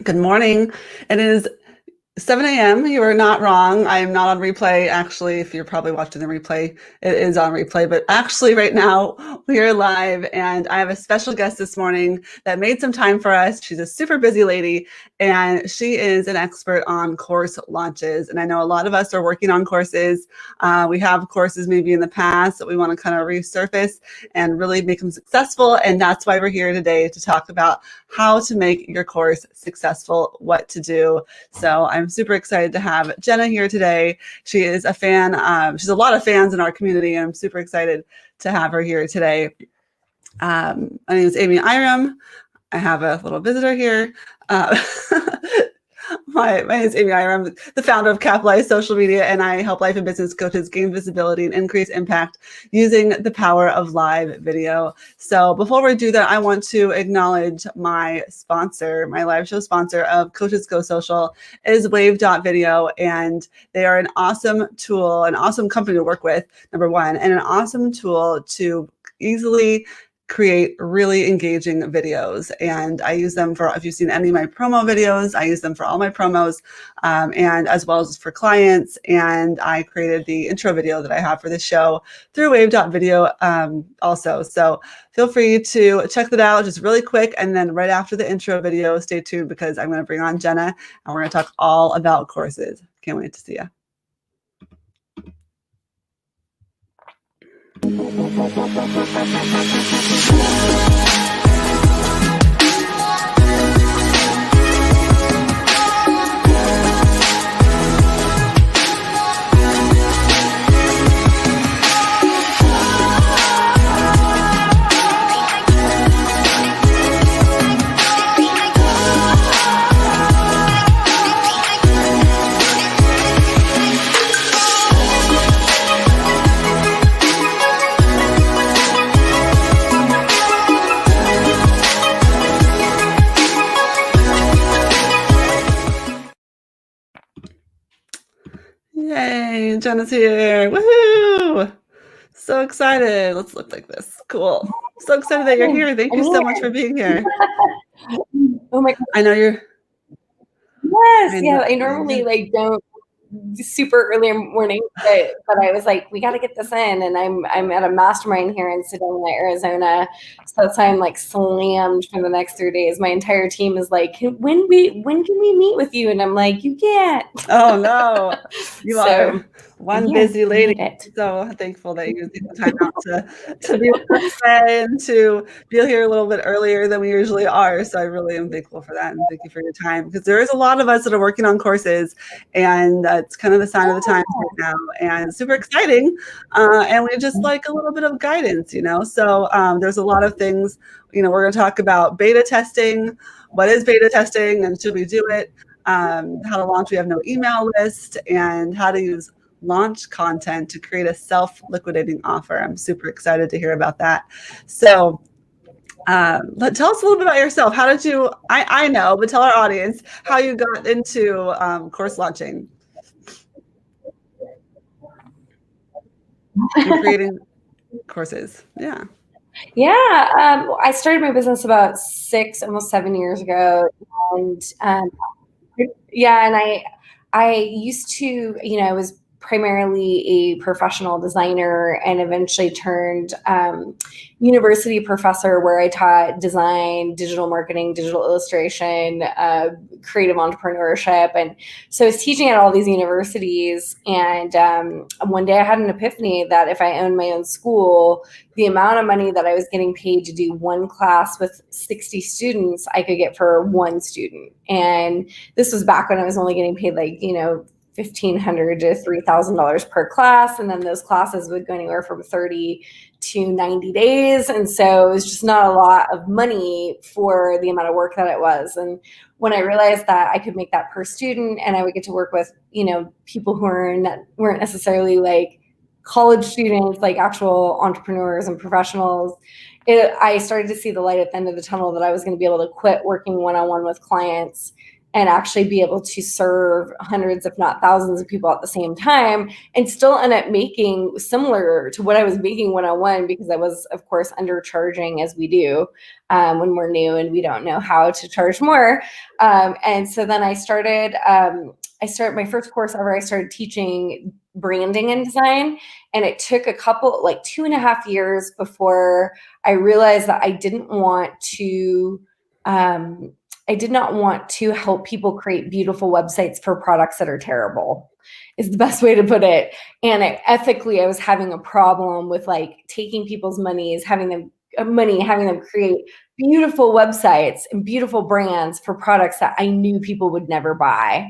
Good morning. It is 7 a.m. You are not wrong. I am not on replay. Actually, if you're probably watching the replay, it is on replay. But actually, right now, we are live, and I have a special guest this morning that made some time for us. She's a super busy lady, and she is an expert on course launches. And I know a lot of us are working on courses. We have courses maybe in the past that we want to kind of resurface and really make them successful. And that's why we're here today to talk about how to make your course successful, what to do. So I'm super excited to have Jenna here today. She is a fan. She's a lot of fans in our community, and I'm super excited to have her here today. My name is Amy Iram. I have a little visitor here. My name is Amy Iram. I'm the founder of Capitalize Social Media, and I help life and business coaches gain visibility and increase impact using the power of live video. So before we do that, I want to acknowledge my sponsor, my live show sponsor of Coaches Go Social is Wave.video, and they are an awesome tool, an awesome company to work with, number one, and an awesome tool to easily create really engaging videos. And I use them for, if you've seen any of my promo videos, I use them for all my promos, and as well as for clients. And I created the intro video that I have for this show through wave.video also. So feel free to check that out just really quick. And then right after the intro video, stay tuned because I'm going to bring on Jenna and we're going to talk all about courses. Can't wait to see you. Yay, Jenna's here. Woohoo! So excited. Let's look like this. Cool. So excited that you're here. Thank you so much for being here. Oh my God. I know you're. Yes, yeah. I normally don't super early in the morning, but I was like, we got to get this in, and I'm at a mastermind here in Sedona, Arizona, so that's why I'm like slammed for the next 3 days. My entire team is like, when can we meet with you? And I'm like, you can't. Oh no, you are one busy lady. So thankful that you take the time out to be with us today and to be here a little bit earlier than we usually are. So I really am thankful for that, and thank you for your time, because there is a lot of us that are working on courses, and it's kind of the sign of the times right now, and super exciting. And we just like a little bit of guidance, So there's a lot of things. We're going to talk about beta testing. What is beta testing, and should we do it? How to launch. We have no email list, and how to use launch content to create a self-liquidating offer. I'm super excited to hear about that. So tell us a little bit about yourself. How did you, I know, but tell our audience how you got into course launching and creating courses. Yeah. Yeah. I started my business about almost 7 years ago. And I used to, I was primarily a professional designer and eventually turned university professor, where I taught design, digital marketing, digital illustration, creative entrepreneurship. And so I was teaching at all these universities. And one day I had an epiphany that if I owned my own school, the amount of money that I was getting paid to do one class with 60 students, I could get for one student. And this was back when I was only getting paid $1,500 to $3,000 per class. And then those classes would go anywhere from 30 to 90 days. And so it was just not a lot of money for the amount of work that it was. And when I realized that I could make that per student, and I would get to work with, people who weren't necessarily college students, actual entrepreneurs and professionals, I started to see the light at the end of the tunnel, that I was going to be able to quit working one-on-one with clients and actually be able to serve hundreds, if not thousands of people at the same time, and still end up making similar to what I was making one-on-one, because I was, of course, undercharging, as we do when we're new and we don't know how to charge more. And so then I started my first course ever. I started teaching branding and design, and it took like 2.5 years before I realized that I did not want to help people create beautiful websites for products that are terrible, is the best way to put it. And ethically, I was having a problem with like taking people's money, having them create beautiful websites and beautiful brands for products that I knew people would never buy.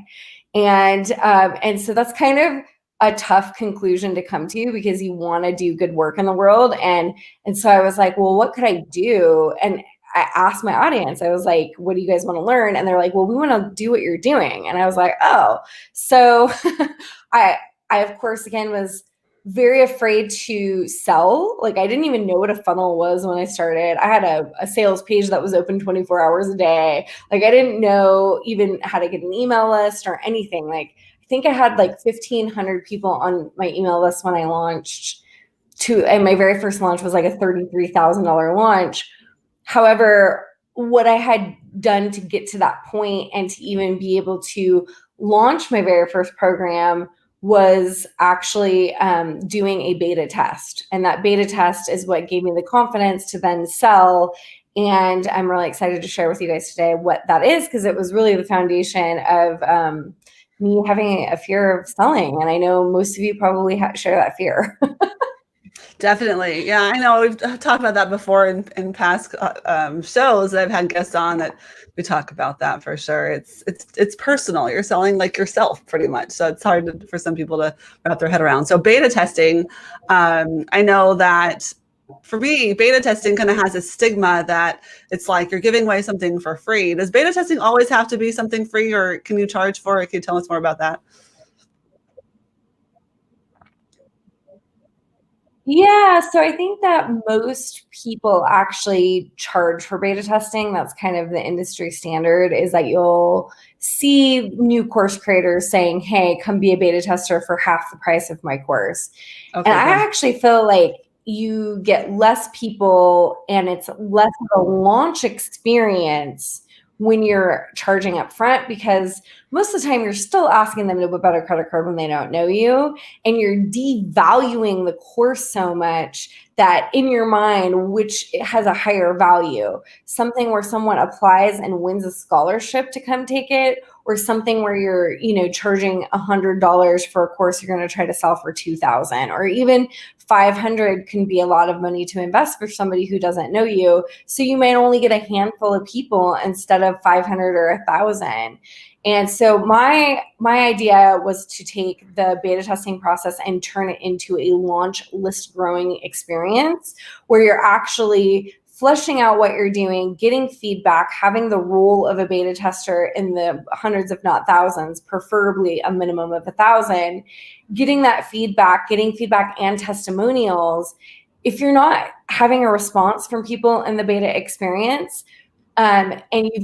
And so that's kind of a tough conclusion to come to, because you want to do good work in the world. And so I was like, well, what could I do? And I asked my audience, I was like, what do you guys want to learn? And they're like, well, we want to do what you're doing. And I was like, oh. So I of course, again, was very afraid to sell. Like, I didn't even know what a funnel was when I started. I had a sales page that was open 24 hours a day. Like, I didn't know even how to get an email list or anything. Like, I think I had like 1,500 people on my email list when I launched and my very first launch was like a $33,000 launch. However, what I had done to get to that point and to even be able to launch my very first program was actually doing a beta test. And that beta test is what gave me the confidence to then sell. And I'm really excited to share with you guys today what that is, because it was really the foundation of me having a fear of selling. And I know most of you probably share that fear. Definitely. Yeah, I know we've talked about that before in past shows that I've had guests on, that we talk about that for sure. It's personal. You're selling like yourself pretty much. So it's hard for some people to wrap their head around. So beta testing, I know that for me, beta testing kind of has a stigma that it's like you're giving away something for free. Does beta testing always have to be something free, or can you charge for it? Can you tell us more about that? Yeah, so I think that most people actually charge for beta testing. That's kind of the industry standard, is that you'll see new course creators saying, hey, come be a beta tester for half the price of my course. Okay, And I good. actually feel like you get less people and it's less of a launch experience when you're charging up front, because most of the time you're still asking them to whip out a credit card when they don't know you, and you're devaluing the course so much that in your mind, which has a higher value, something where someone applies and wins a scholarship to come take it, or something where you're, charging $100 for a course you're going to try to sell for $2,000, or even 500 can be a lot of money to invest for somebody who doesn't know you. So you might only get a handful of people instead of 500 or 1,000. And so my idea was to take the beta testing process and turn it into a launch list growing experience, where you're actually fleshing out what you're doing, getting feedback, having the role of a beta tester in the hundreds, if not thousands, preferably a minimum of 1,000, getting feedback and testimonials. If you're not having a response from people in the beta experience, and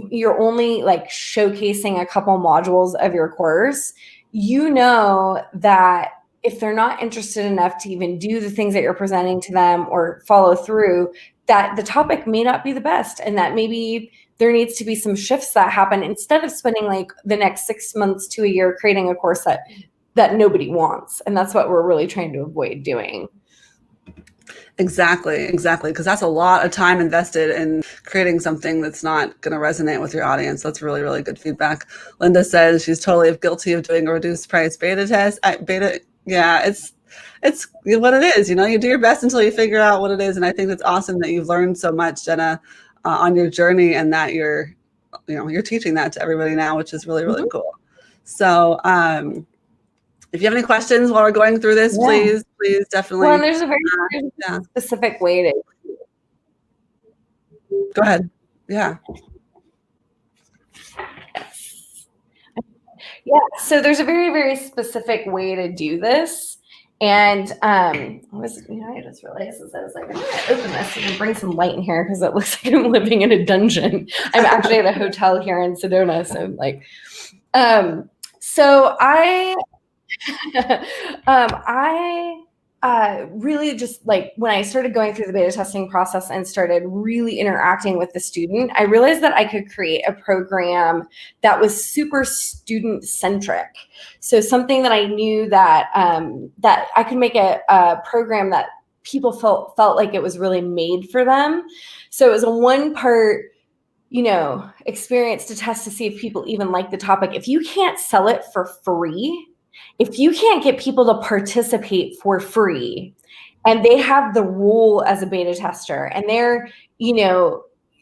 you're only like showcasing a couple modules of your course, that if they're not interested enough to even do the things that you're presenting to them or follow through, that the topic may not be the best, and that maybe there needs to be some shifts that happen, instead of spending like the next 6 months to a year creating a course that nobody wants. And that's what we're really trying to avoid doing. Exactly. Because that's a lot of time invested in creating something that's not going to resonate with your audience. That's really, really good feedback. Linda says she's totally guilty of doing a reduced price beta test. Yeah, it's what it is. You do your best until you figure out what it is. And I think it's awesome that you've learned so much, Jenna, on your journey, and that you're teaching that to everybody now, which is really, really cool. So, if you have any questions while we're going through this, please definitely. Well, there's a very specific way to. Go ahead. Yeah. Yeah. So there's a very, very specific way to do this. And I just realized as I was like, I'm going to open this and bring some light in here because it looks like I'm living in a dungeon. I'm actually at a hotel here in Sedona. So I'm like, so I really just like when I started going through the beta testing process and started really interacting with the student, I realized that I could create a program that was super student centric. So something that I knew that that I could make a program that people felt like it was really made for them. So it was a one part experience to test to see if people even like the topic. If you can't sell it for free, if you can't get people to participate for free, and they have the role as a beta tester, and they're,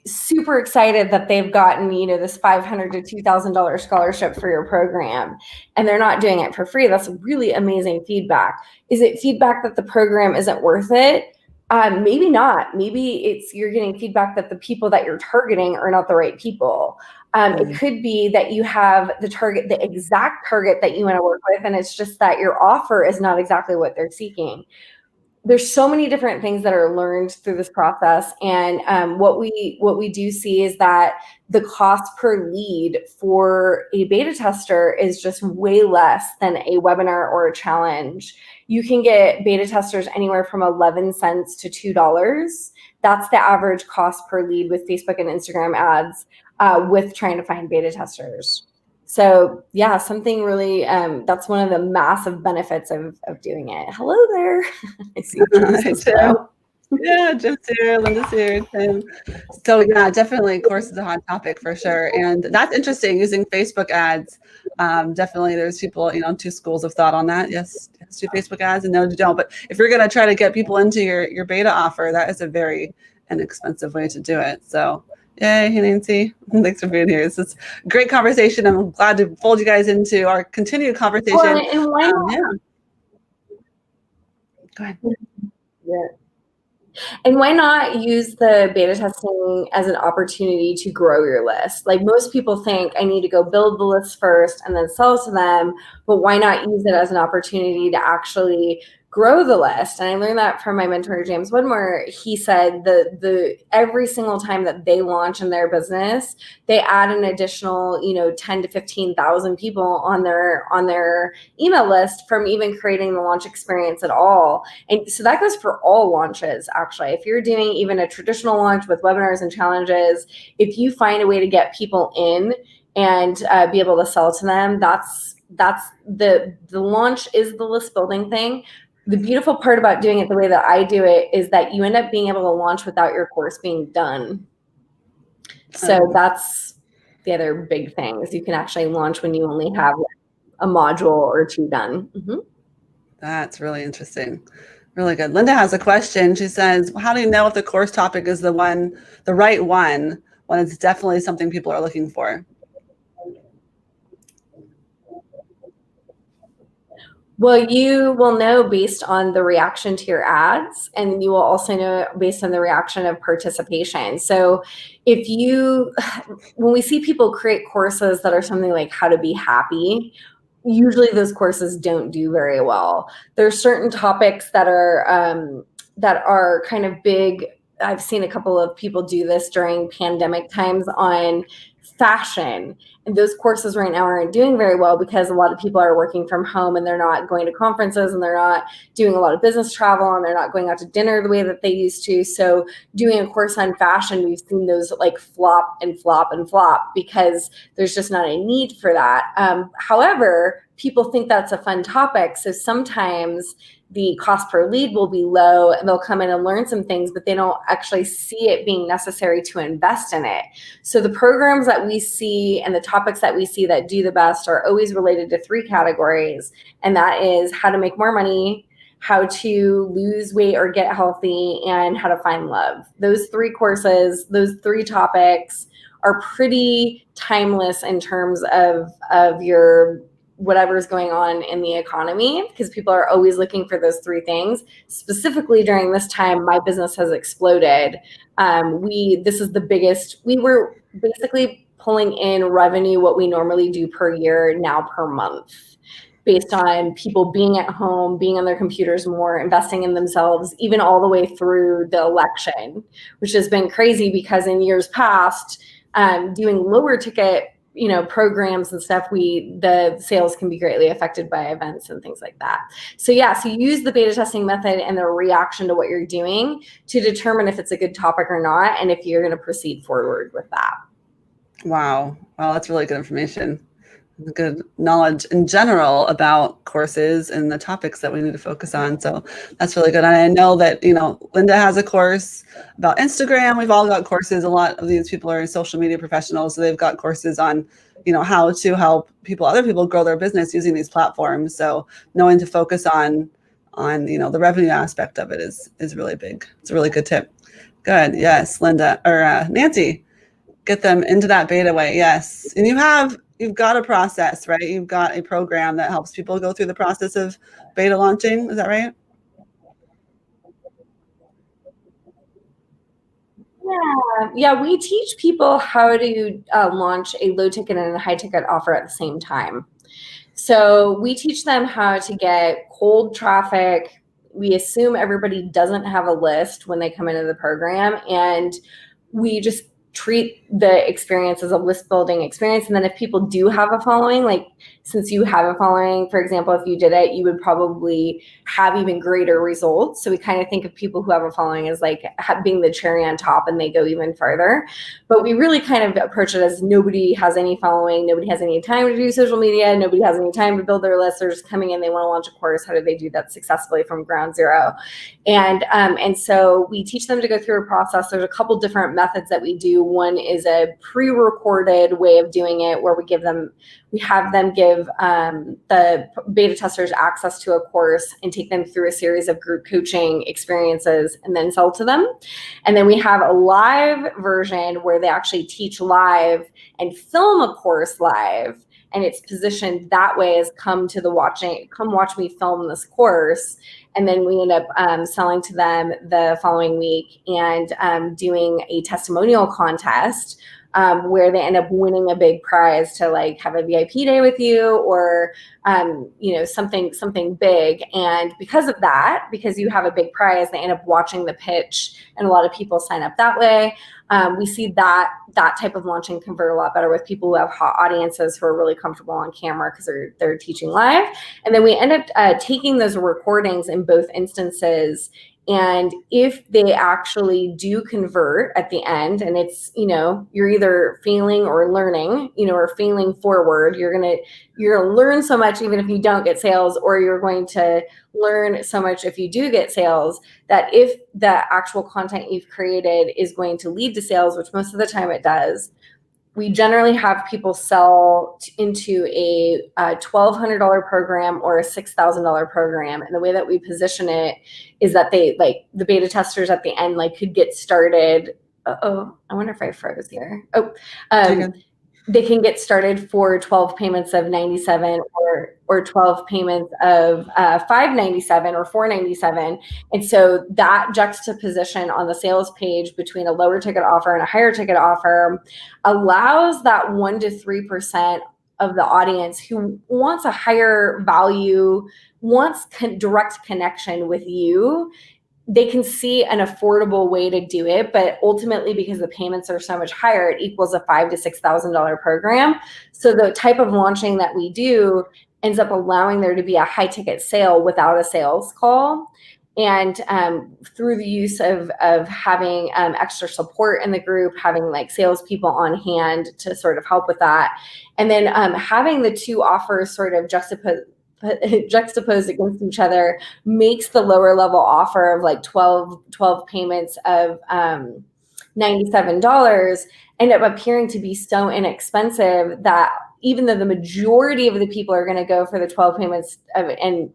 super excited that they've gotten, this $500 to $2,000 scholarship for your program, and they're not doing it for free, that's really amazing feedback. Is it feedback that the program isn't worth it? Maybe not. Maybe you're getting feedback that the people that you're targeting are not the right people. It could be that you have the exact target that you want to work with, and it's just that your offer is not exactly what they're seeking. There's so many different things that are learned through this process, and what we do see is that the cost per lead for a beta tester is just way less than a webinar or a challenge. You can get beta testers anywhere from 11 cents to $2. That's the average cost per lead with Facebook and Instagram ads with trying to find beta testers. So yeah, something really, that's one of the massive benefits of doing it. Hello there. I see you. Yeah, Jim's here, Linda's here, Tim. So yeah, definitely course is a hot topic for sure. And that's interesting, using Facebook ads. Definitely there's people, two schools of thought on that. Yes, do Facebook ads, and no, you don't. But if you're gonna try to get people into your beta offer, that is a very inexpensive way to do it. So yay, hey Nancy. Thanks for being here. This is a great conversation. I'm glad to fold you guys into our continued conversation. Well, and why not? Yeah. Go ahead. Yeah. And why not use the beta testing as an opportunity to grow your list? Like most people think I need to go build the list first and then sell to them, but why not use it as an opportunity to actually grow the list? And I learned that from my mentor, James Woodmore. He said the every single time that they launch in their business, they add an additional, 10 to 15,000 people on their email list from even creating the launch experience at all. And so that goes for all launches, actually. If you're doing even a traditional launch with webinars and challenges, if you find a way to get people in and be able to sell to them, that's the launch is the list building thing. The beautiful part about doing it the way that I do it is that you end up being able to launch without your course being done. So that's the other big thing, is you can actually launch when you only have a module or two done. Mm-hmm. That's really interesting. Really good. Linda has a question. She says, how do you know if the course topic is the right one, when it's definitely something people are looking for? Well, you will know based on the reaction to your ads, and you will also know based on the reaction of participation. So when we see people create courses that are something like how to be happy, usually those courses don't do very well. There's certain topics that are kind of big. I've seen a couple of people do this during pandemic times on fashion. And those courses right now aren't doing very well because a lot of people are working from home and they're not going to conferences and they're not doing a lot of business travel and they're not going out to dinner the way that they used to. So doing a course on fashion, we've seen those like flop and flop and flop because there's just not a need for that. However, people think that's a fun topic. So sometimes the cost per lead will be low and they'll come in and learn some things, but they don't actually see it being necessary to invest in it. So the programs that we see and the topics that we see that do the best are always related to three categories. And that is how to make more money, how to lose weight or get healthy, and how to find love. Those three courses, those three topics are pretty timeless in terms of your whatever's going on in the economy, because people are always looking for those three things. Specifically during this time, my business has exploded. This is the biggest. We were basically pulling in revenue what we normally do per year now per month. based on people being at home, being on their computers more, investing in themselves, even all the way through the election, which has been crazy because in years past, doing lower ticket, programs and stuff, the sales can be greatly affected by events and things like that. So use the beta testing method and the reaction to what you're doing to determine if it's a good topic or not, and if you're going to proceed forward with that. Wow, that's really good information. Good knowledge in general about courses and the topics that we need to focus on. So that's really good. And I know that, Linda has a course about Instagram. We've all got courses. A lot of these people are social media professionals. So they've got courses on, how to help other people grow their business using these platforms. So knowing to focus on, the revenue aspect of it is really big. It's a really good tip. Good. Yes, Linda or Nancy, get them into that beta way. Yes. And you've got a process, right? You've got a program that helps people go through the process of beta launching. Is that right? Yeah. We teach people how to launch a low ticket and a high ticket offer at the same time. So we teach them how to get cold traffic. We assume everybody doesn't have a list when they come into the program, and we just treat the experience as a list building experience. And then if people do have a following, like since you have a following, for example, if you did it, you would probably have even greater results. So we kind of think of people who have a following as like being the cherry on top, and they go even further. But we really kind of approach it as nobody has any following, nobody has any time to do social media, nobody has any time to build their list. They're just coming in, they want to launch a course. How do they do that successfully from ground zero? And so we teach them to go through a process. There's a couple different methods that we do. One is a pre-recorded way of doing it, where we have them give the beta testers access to a course and take them through a series of group coaching experiences and then sell to them. And then we have a live version where they actually teach live and film a course live. And it's positioned that way as come watch me film this course. And then we end up selling to them the following week and doing a testimonial contest where they end up winning a big prize to like have a VIP day with you, or something big. And because of that, because you have a big prize, they end up watching the pitch, and a lot of people sign up that way. We see that type of launching convert a lot better with people who have hot audiences who are really comfortable on camera because they're teaching live. And then we end up taking those recordings in both instances. And if they actually do convert at the end, and it's, you're either failing or learning, or failing forward, you're going to learn so much even if you don't get sales, or you're going to learn so much if you do get sales, that if the actual content you've created is going to lead to sales, which most of the time it does, we generally have people sell into a $1,200 program or a $6,000 program. And the way that we position it is that they, like the beta testers at the end, like could get started. I wonder if I froze here. They can get started for 12 payments of $97 or 12 payments of $597 or $497. And so that juxtaposition on the sales page between a lower ticket offer and a higher ticket offer allows that 1% to 3% of the audience who wants a higher value, wants direct connection with you. They can see an affordable way to do it, but ultimately, because the payments are so much higher, it equals a $5,000 to $6,000 program. So the type of launching that we do ends up allowing there to be a high ticket sale without a sales call. And through the use of having extra support in the group, having like salespeople on hand to sort of help with that, and then having the two offers sort of juxtaposed against each other makes the lower level offer of like 12 payments of $97 end up appearing to be so inexpensive that even though the majority of the people are going to go for the 12 payments of, and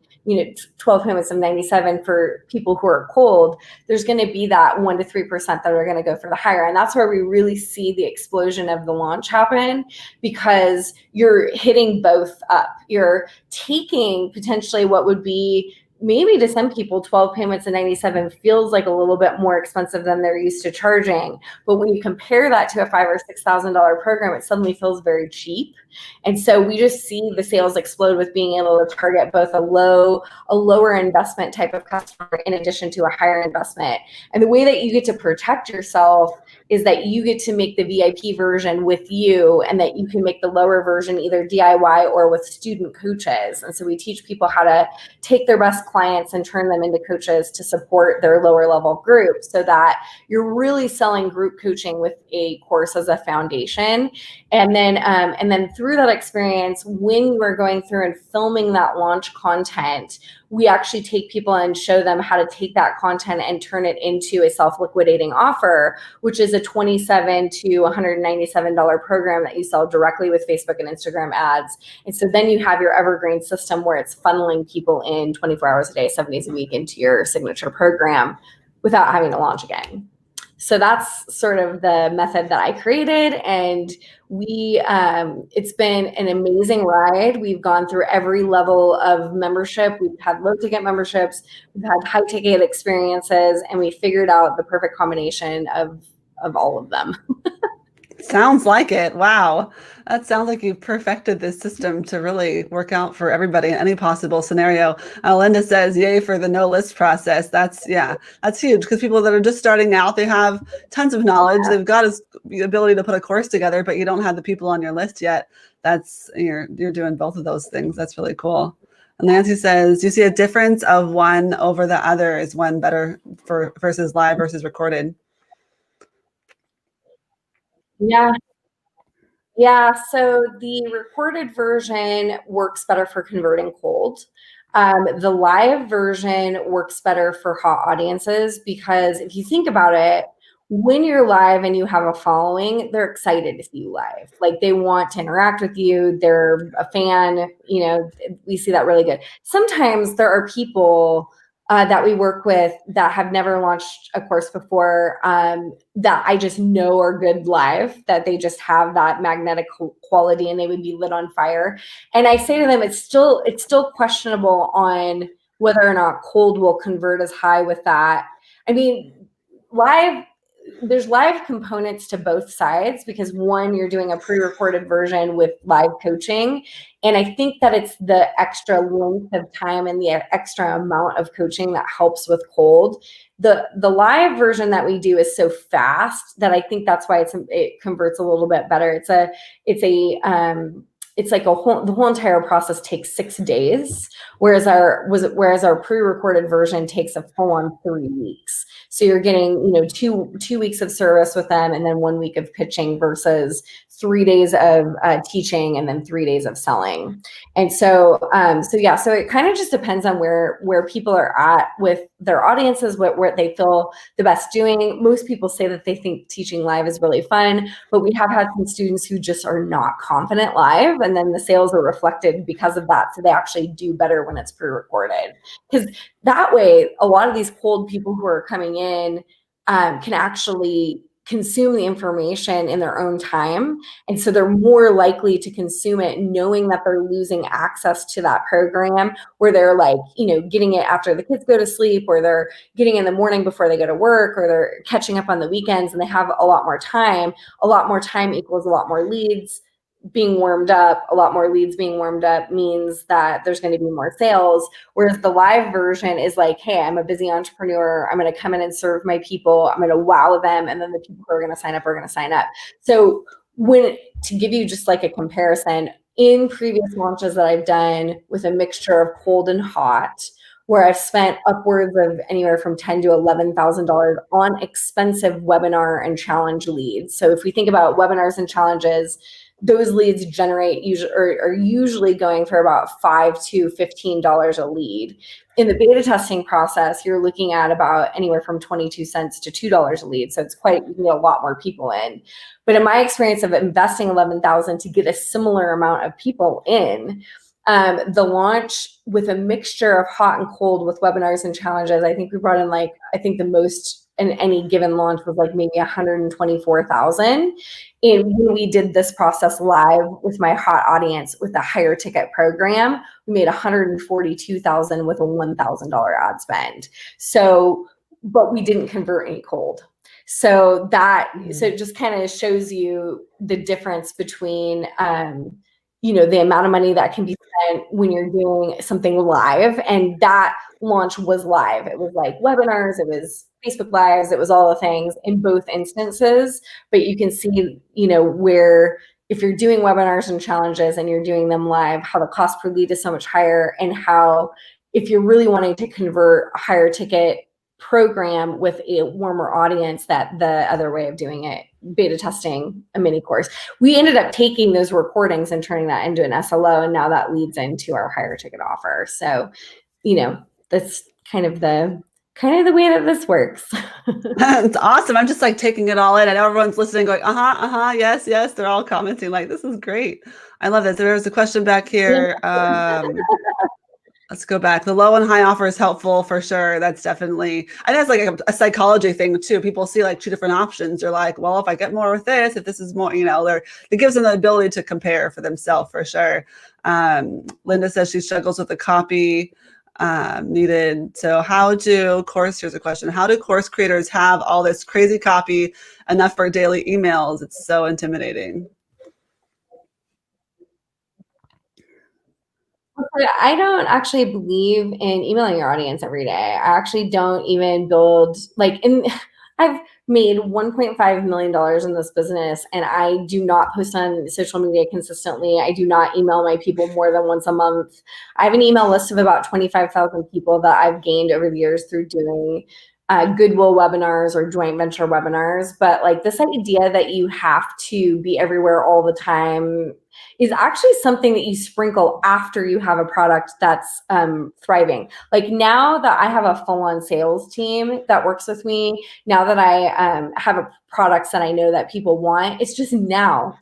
12 payments of 97 for people who are cold, there's going to be that 1% to 3% that are going to go for the higher. And that's where we really see the explosion of the launch happen, because you're hitting both up. You're taking potentially what would be maybe to some people, 12 payments of 97 feels like a little bit more expensive than they're used to charging. But when you compare that to a $5,000 or $6,000 program, it suddenly feels very cheap. And so we just see the sales explode with being able to target both a lower investment type of customer in addition to a higher investment. And the way that you get to protect yourself is that you get to make the VIP version with you, and that you can make the lower version either DIY or with student coaches. And so we teach people how to take their best clients and turn them into coaches to support their lower level group, so that you're really selling group coaching with a course as a foundation. And then through that experience, when you are going through and filming that launch content, we actually take people and show them how to take that content and turn it into a self-liquidating offer, which is a $27 to $197 program that you sell directly with Facebook and Instagram ads. And so then you have your evergreen system where it's funneling people in 24 hours a day, 7 days a week into your signature program without having to launch again. So that's sort of the method that I created, and it's been an amazing ride. We've gone through every level of membership. We've had low ticket memberships, we've had high ticket experiences, and we figured out the perfect combination of all of them. Sounds like it. Wow. That sounds like you've perfected this system to really work out for everybody in any possible scenario. Linda says, yay for the no list process. That's huge, because people that are just starting out, they have tons of knowledge. They've got the ability to put a course together, but you don't have the people on your list yet. You're doing both of those things. That's really cool. And Nancy says, do you see a difference of one over the other? Is one better versus live versus recorded? Yeah, so the recorded version works better for converting cold. The live version works better for hot audiences, because if you think about it, when you're live and you have a following, they're excited to see you live. Like, they want to interact with you. They're a fan. We see that really good. Sometimes there are people that we work with that have never launched a course before, that I just know are good live, that they just have that magnetic quality and they would be lit on fire. And I say to them, it's still questionable on whether or not cold will convert as high with that. I mean, there's live components to both sides, because one, you're doing a pre-recorded version with live coaching. And I think that it's the extra length of time and the extra amount of coaching that helps with cold. The live version that we do is so fast that I think that's why it converts a little bit better. It's like the whole entire process takes 6 days, whereas our pre-recorded version takes a full on 3 weeks. So you're getting, 2 weeks of service with them, and then 1 week of pitching, versus 3 days of teaching and then 3 days of selling. And so it kind of just depends on where people are at with their audiences, where they feel the best doing. Most people say that they think teaching live is really fun, but we have had some students who just are not confident live, and then the sales are reflected because of that. So they actually do better when it's pre-recorded, because that way, a lot of these cold people who are coming in can actually consume the information in their own time. And so they're more likely to consume it knowing that they're losing access to that program, where they're getting it after the kids go to sleep, or they're getting in the morning before they go to work, or they're catching up on the weekends, and they have a lot more time. A lot more time equals a lot more leads being warmed up. A lot more leads being warmed up means that there's going to be more sales. Whereas the live version is like, hey, I'm a busy entrepreneur. I'm going to come in and serve my people. I'm going to wow them. And then the people who are going to sign up are going to sign up. So to give you just like a comparison, in previous launches that I've done with a mixture of cold and hot, where I've spent upwards of anywhere from $10,000 to $11,000 on expensive webinar and challenge leads. So if we think about webinars and challenges, those leads are usually going for about $5 to $15 a lead. In the beta testing process, you're looking at about anywhere from 22 cents to $2 a lead. So it's you can get a lot more people in. But in my experience of investing $11,000 to get a similar amount of people in, the launch with a mixture of hot and cold with webinars and challenges, I think we brought in the most in any given launch was like maybe 124,000. And when we did this process live with my hot audience with a higher ticket program, we made 142,000 with a $1,000 ad spend. So, but we didn't convert any cold. So so it just kind of shows you the difference between, the amount of money that can be spent when you're doing something live. And that launch was live. It was like webinars, it was Facebook Lives, it was all the things in both instances. But you can see, where if you're doing webinars and challenges and you're doing them live, how the cost per lead is so much higher, and how if you're really wanting to convert a higher ticket program with a warmer audience, that the other way of doing it, beta testing a mini course. We ended up taking those recordings and turning that into an SLO, and now that leads into our higher ticket offer. So, that's kind of the way that this works. It's awesome. I'm just like taking it all in, and everyone's listening going, yes, yes. They're all commenting like, this is great. I love this. There's a question back here. Let's go back. The low and high offer is helpful for sure. That's definitely, and that's like a psychology thing too. People see like two different options. They're like, well, if I get more with this, if this is more, it gives them the ability to compare for themselves for sure. Linda says she struggles with the copy needed. So here's a question. How do course creators have all this crazy copy enough for daily emails? It's so intimidating. I don't actually believe in emailing your audience every day. I actually don't even build I've made $1.5 million in this business, and I do not post on social media consistently. I do not email my people more than once a month. I have an email list of about 25,000 people that I've gained over the years through doing goodwill webinars or joint venture webinars. But like this idea that you have to be everywhere all the time is actually something that you sprinkle after you have a product that's thriving. Like now that I have a full-on sales team that works with me, now that I have products that I know that people want, it's just now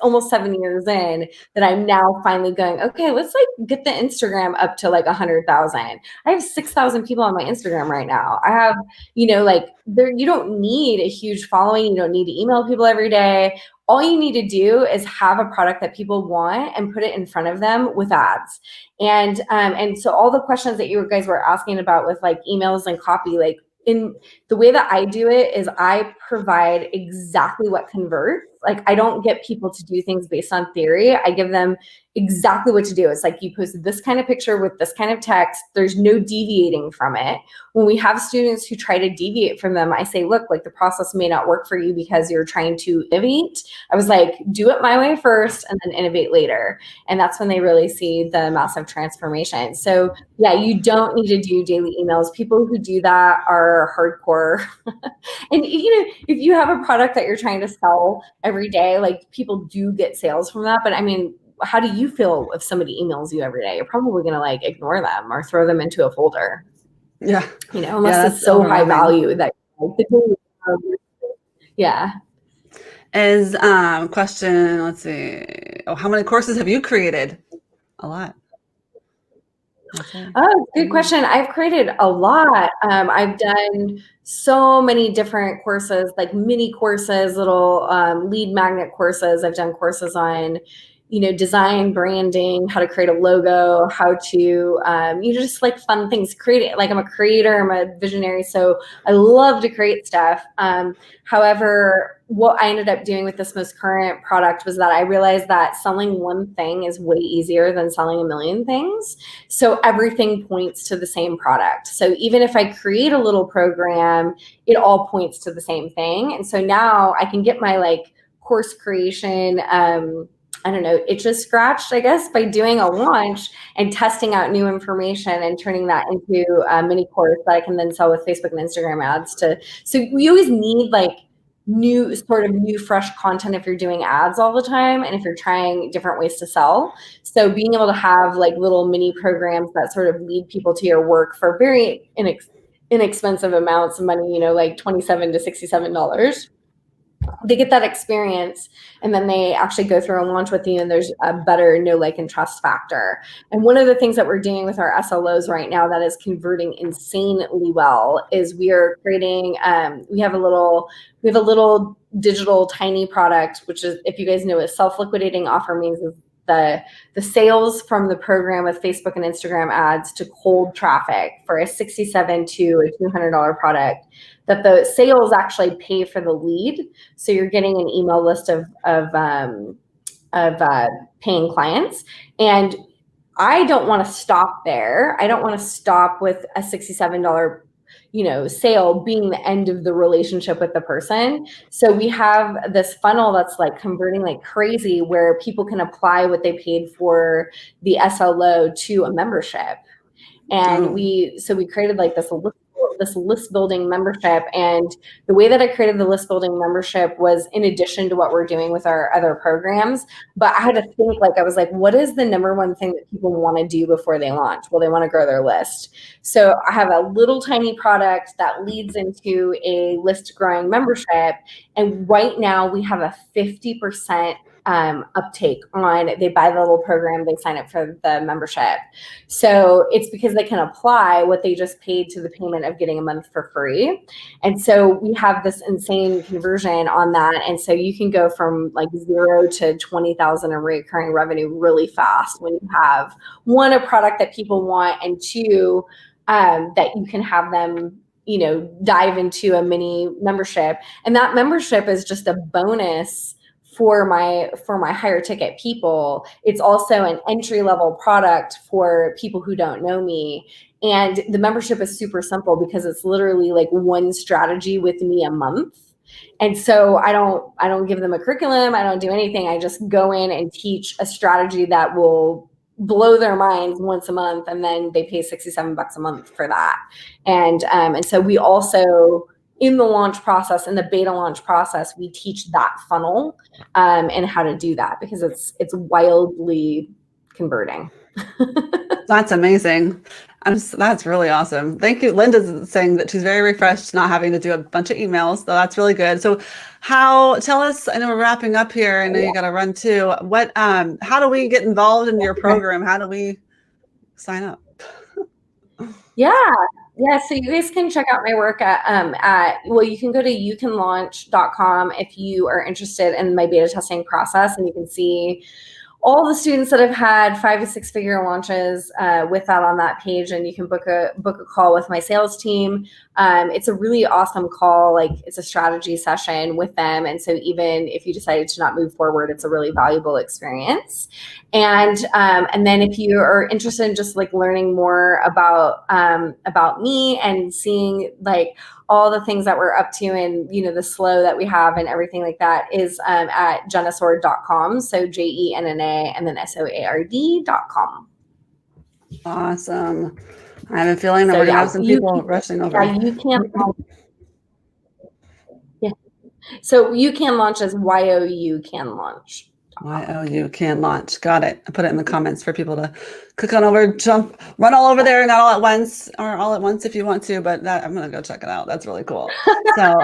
almost 7 years in that I'm now finally going, okay, let's like get the Instagram up to like 100,000. I have 6,000 people on my Instagram right now. I have, you don't need a huge following. You don't need to email people every day. All you need to do is have a product that people want and put it in front of them with ads. And so all the questions that you guys were asking about with like emails and copy, like in the way that I do it is I provide exactly what converts. Like I don't get people to do things based on theory. I give them exactly what to do. It's like you post this kind of picture with this kind of text. There's no deviating from it. When we have students who try to deviate from them, I say, look, like the process may not work for you because you're trying to innovate. I was like, do it my way first and then innovate later. And that's when they really see the massive transformation. So yeah, you don't need to do daily emails. People who do that are hardcore. And if you have a product that you're trying to sell every day, like people do get sales from that. But I mean, how do you feel if somebody emails you every day? You're probably going to like ignore them or throw them into a folder. Yeah. Unless it's so high value that yeah. Is question, let's see. Oh, how many courses have you created? A lot. Oh, good question. I've created a lot. I've done so many different courses, like mini courses, little lead magnet courses. I've done courses on, design, branding, how to create a logo, how to, just like fun things. Create it. Like I'm a creator, I'm a visionary, so I love to create stuff. However, what I ended up doing with this most current product was that I realized that selling one thing is way easier than selling a million things. So everything points to the same product. So even if I create a little program, it all points to the same thing. And so now I can get my like course creation, it just scratched, I guess, by doing a launch and testing out new information and turning that into a mini course that I can then sell with Facebook and Instagram ads so we always need like new fresh content if you're doing ads all the time and if you're trying different ways to sell. So being able to have like little mini programs that sort of lead people to your work for very inexpensive amounts of money, like $27 to $67. they get that experience, and then they actually go through and launch with you, and there's a better know, like, and trust factor. And one of the things that we're doing with our SLOs right now that is converting insanely well is we are creating, we have a little digital tiny product, which is, if you guys know what self-liquidating offer means, is the sales from the program with Facebook and Instagram ads to cold traffic for a $67 to a $200 product, that the sales actually pay for the lead. So you're getting an email list of paying clients. And I don't want to stop there. I don't want to stop with a $67 sale being the end of the relationship with the person. So we have this funnel that's like converting like crazy, where people can apply what they paid for the SLO to a membership. And we created like this list building membership. And the way that I created the list building membership was in addition to what we're doing with our other programs. But I had to think, like, I was like, what is the number one thing that people want to do before they launch? Well, they want to grow their list. So I have a little tiny product that leads into a list growing membership. And right now we have a 50% uptake on, they buy the little program, they sign up for the membership. So it's because they can apply what they just paid to the payment of getting a month for free. And so we have this insane conversion on that. And so you can go from like 0 to 20,000 in recurring revenue really fast when you have, one, a product that people want, and two, that you can have them dive into a mini membership. And that membership is just a bonus for my higher ticket people. It's also an entry level product for people who don't know me. And the membership is super simple because it's literally like one strategy with me a month. And so I don't give them a curriculum. I don't do anything. I just go in and teach a strategy that will blow their minds once a month. And then they pay $67 a month for that. And so we also, in the launch process, in the beta launch process, we teach that funnel and how to do that, because it's wildly converting. That's amazing. That's really awesome. Thank you. Linda's saying that she's very refreshed not having to do a bunch of emails. So that's really good. So tell us, I know we're wrapping up here. I know you got to run too. How do we get involved in your program? How do we sign up? Yeah, so you guys can check out my work you can go to youcanlaunch.com if you are interested in my beta testing process, and you can see all the students that have had 5 to 6 figure launches with that on that page, and you can book a call with my sales team. It's a really awesome call. Like, it's a strategy session with them. And so even if you decided to not move forward, it's a really valuable experience. And then if you are interested in just like learning more about me and seeing like all the things that we're up to, and the SLO that we have and everything like that, is at jennasoard.com. So JENNA and then SOARD.com. Awesome. I have a feeling that we're gonna have some people rushing over. Yeah, you can. Yeah. So you can launch as YOU can launch. YOU can launch. Got it. I put it in the comments for people to click on over, run all over there, not all at once, or all at once if you want to, but I'm going to go check it out. That's really cool. So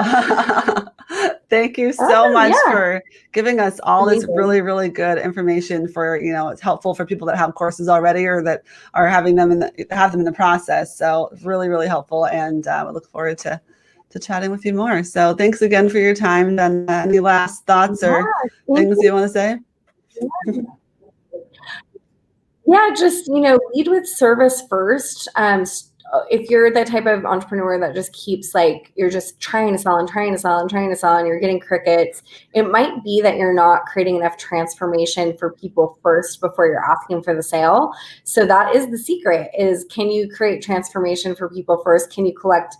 thank you so much for giving us all this really, really good information for, it's helpful for people that have courses already or that are having them in the process. So really, really helpful. And we look forward to chatting with you more. So thanks again for your time. And any last thoughts or things you want to say? Yeah, just, lead with service first. If you're the type of entrepreneur that just keeps you're just trying to sell and trying to sell and trying to sell and you're getting crickets, it might be that you're not creating enough transformation for people first before you're asking for the sale. So that is the secret, is can you create transformation for people first? Can you collect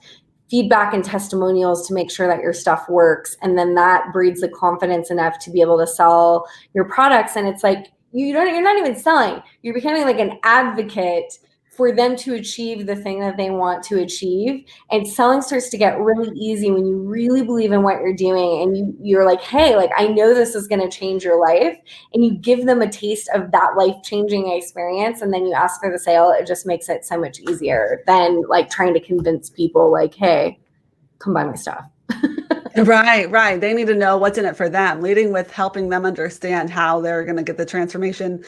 feedback and testimonials to make sure that your stuff works? And then that breeds the confidence enough to be able to sell your products. And it's like, you're not even selling. You're becoming like an advocate for them to achieve the thing that they want to achieve. And selling starts to get really easy when you really believe in what you're doing. And you're like, hey, I know this is going to change your life. And you give them a taste of that life-changing experience. And then you ask for the sale. It just makes it so much easier than trying to convince people hey, come buy my stuff. Right. They need to know what's in it for them, leading with helping them understand how they're going to get the transformation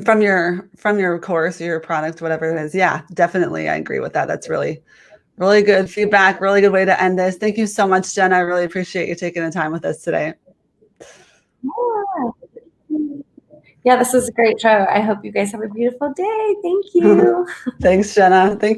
from your course, your product, whatever it is. Yeah, definitely. I agree with that. That's really, really good feedback. Really good way to end this. Thank you so much, Jen. I really appreciate you taking the time with us today. Yeah, this was a great show. I hope you guys have a beautiful day. Thank you. Thanks, Jenna. Thank